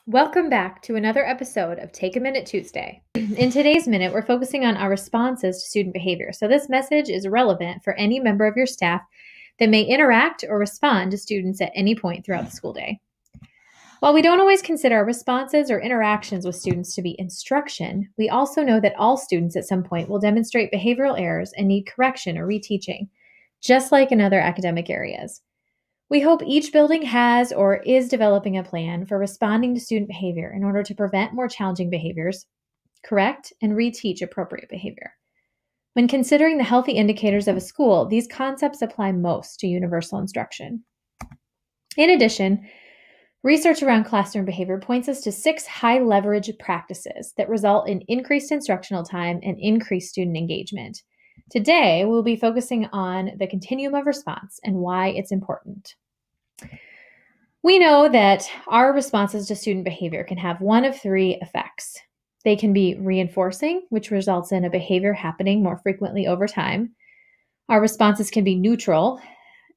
Welcome back to another episode of Take a Minute Tuesday. In today's minute, we're focusing on our responses to student behavior. So this message is relevant for any member of your staff that may interact or respond to students at any point throughout the school day. While we don't always consider our responses or interactions with students to be instruction, we also know that all students at some point will demonstrate behavioral errors and need correction or reteaching, just like in other academic areas. We hope each building has or is developing a plan for responding to student behavior in order to prevent more challenging behaviors, correct, and reteach appropriate behavior. When considering the healthy indicators of a school, these concepts apply most to universal instruction. In addition, research around classroom behavior points us to 6 high-leverage practices that result in increased instructional time and increased student engagement. Today, we'll be focusing on the continuum of response and why it's important. We know that our responses to student behavior can have one of 3 effects. They can be reinforcing, which results in a behavior happening more frequently over time. Our responses can be neutral,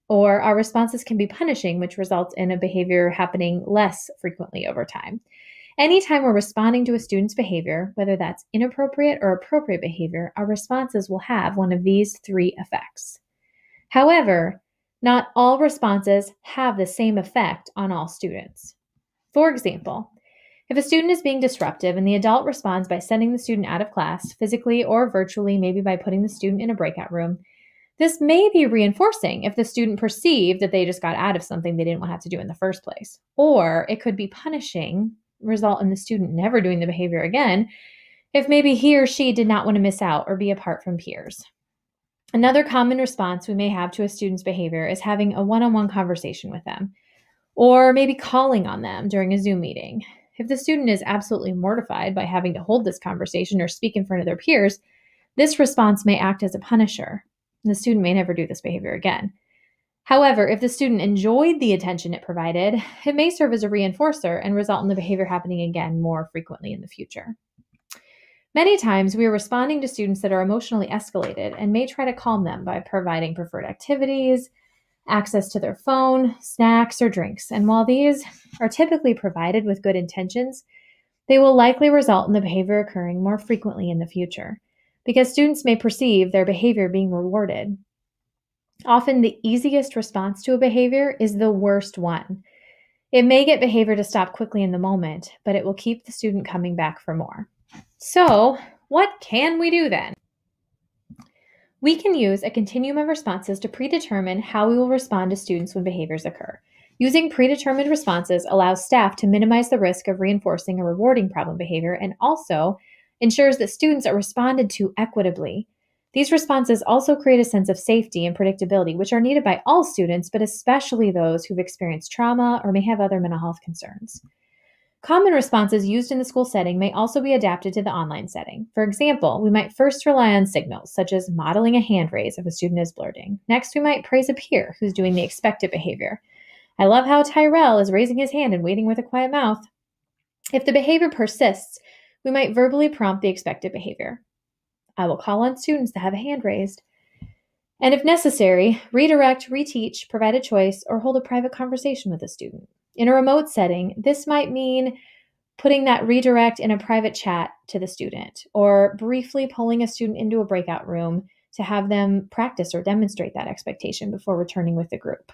or our responses can be punishing, which results in a behavior happening less frequently over time. Anytime we're responding to a student's behavior, whether that's inappropriate or appropriate behavior, our responses will have one of these 3 effects. However, not all responses have the same effect on all students. For example, if a student is being disruptive and the adult responds by sending the student out of class, physically or virtually, maybe by putting the student in a breakout room, this may be reinforcing if the student perceived that they just got out of something they didn't want to have to do in the first place. Or it could be punishing, result in the student never doing the behavior again, if maybe he or she did not want to miss out or be apart from peers. Another common response we may have to a student's behavior is having a one-on-one conversation with them, or maybe calling on them during a Zoom meeting. If the student is absolutely mortified by having to hold this conversation or speak in front of their peers, this response may act as a punisher, and the student may never do this behavior again. However, if the student enjoyed the attention it provided, it may serve as a reinforcer and result in the behavior happening again more frequently in the future. Many times, we are responding to students that are emotionally escalated and may try to calm them by providing preferred activities, access to their phone, snacks, or drinks. And while these are typically provided with good intentions, they will likely result in the behavior occurring more frequently in the future, because students may perceive their behavior being rewarded. Often, the easiest response to a behavior is the worst one. It may get behavior to stop quickly in the moment, but it will keep the student coming back for more. So, what can we do then? We can use a continuum of responses to predetermine how we will respond to students when behaviors occur. Using predetermined responses allows staff to minimize the risk of reinforcing or rewarding problem behavior and also ensures that students are responded to equitably. These responses also create a sense of safety and predictability, which are needed by all students, but especially those who've experienced trauma or may have other mental health concerns. Common responses used in the school setting may also be adapted to the online setting. For example, we might first rely on signals, such as modeling a hand raise if a student is blurting. Next, we might praise a peer who's doing the expected behavior. I love how Tyrell is raising his hand and waiting with a quiet mouth. If the behavior persists, we might verbally prompt the expected behavior. I will call on students to have a hand raised. And if necessary, redirect, reteach, provide a choice, or hold a private conversation with a student. In a remote setting, this might mean putting that redirect in a private chat to the student, or briefly pulling a student into a breakout room to have them practice or demonstrate that expectation before returning with the group.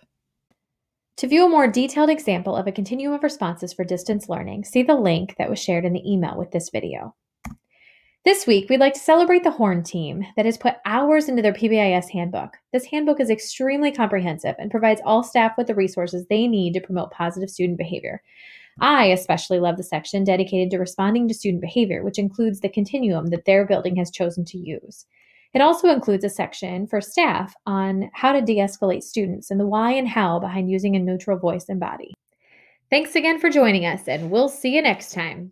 To view a more detailed example of a continuum of responses for distance learning, see the link that was shared in the email with this video. This week, we'd like to celebrate the Horn team that has put hours into their PBIS Handbook. This handbook is extremely comprehensive and provides all staff with the resources they need to promote positive student behavior. I especially love the section dedicated to responding to student behavior, which includes the continuum that their building has chosen to use. It also includes a section for staff on how to de-escalate students and the why and how behind using a neutral voice and body. Thanks again for joining us, and we'll see you next time.